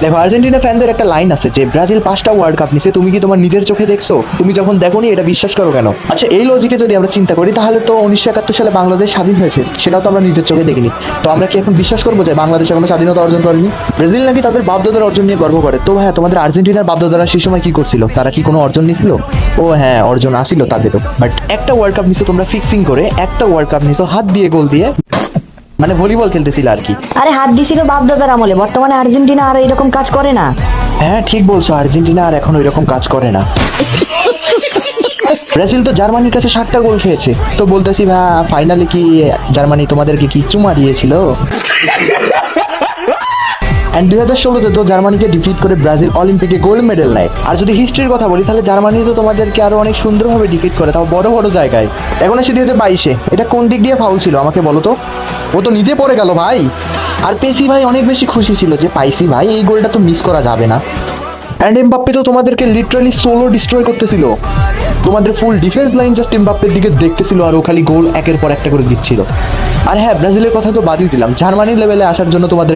দেখো আর্জেন্টিনা ফ্যানদের একটা লাইন আছে যে ব্রাজিল 5টা ওয়ার্ল্ড কাপ নিছে, তুমি কি তোমার নিজের চোখে দেখছো? তুমি যখন দেখোনি এটা বিশ্বাস করো কেন? আচ্ছা এই লজিকে যদি আমরা চিন্তা করি তাহলে তো 1971 সালে বাংলাদেশ স্বাধীন হয়েছে, সেটাও তো আমরা নিজের চোখে দেখিনি। তো আমরা কি এখন বিশ্বাস করবো যে বাংলাদেশ এখনো স্বাধীনতা অর্জন করেনি? ব্রাজিল নাকি তাদের বাপদাদার অর্জন নিয়ে গর্ব করে। তো হ্যাঁ, তোমাদের আর্জেন্টিনার বাপদাদারা সেই সময় কি করছিল? তারা কি কোনো অর্জন নিছিল? ও হ্যাঁ, অর্জন আসিল তাদেরও, বাট একটা ওয়ার্ল্ড কাপ নিছো তোমরা ফিক্সিং করে, একটা ওয়ার্ল্ড কাপ নিছো হাত দিয়ে গোল দিয়ে, মানে ভলিবল খেলতেছিল আর কি। আরে হাত দিছিল বাপ দাদার আমলে, বর্তমানে আর্জেন্টিনা আর এরকম কাজ করে না। হ্যাঁ ঠিক বলছো, আর্জেন্টিনা আর এখন ওইরকম কাজ করে না। ব্রাজিল তো জার্মানির কাছে 7টা গোল খেয়েছে। তো বলতেছি ভাই, ফাইনালে কি জার্মানি তোমাদেরকে কি চুমা দিয়েছিল? অ্যান্ড 2016-তে তো জার্মানিকে ডিফিট করে ব্রাজিল অলিম্পিকে গোল্ড মেডেল নেয়। আর যদি হিস্ট্রির কথা বলি তাহলে জার্মানি তো তোমাদেরকে আরো অনেক সুন্দরভাবে ডিফিট করে, তাও বড় বড় জায়গায়। এখন এসে 2022-এ এটা কোন দিক দিয়ে ফাউল ছিল আমাকে বলো তো? ও তো নিজে পড়ে গেল ভাই। আর পেসি ভাই অনেক বেশি খুশি ছিল যে পাইছি ভাই, এই গোলটা তো মিস করা যাবে না। অ্যান্ড এমবাপ্পে তো তোমাদেরকে লিটারালি সোলো ডিস্ট্রয় করতেছিল। তোমাদের ফুল ডিফেন্স লাইন জাস্ট এমবাপ্পের দিকে দেখতেছিল আর ও খালি গোল একের পর একটা করে দিচ্ছিল। আর হ্যাঁ, ব্রাজিলের কথা তো বাদই দিলাম, জার্মানির লেভেলে আসার জন্য তোমাদের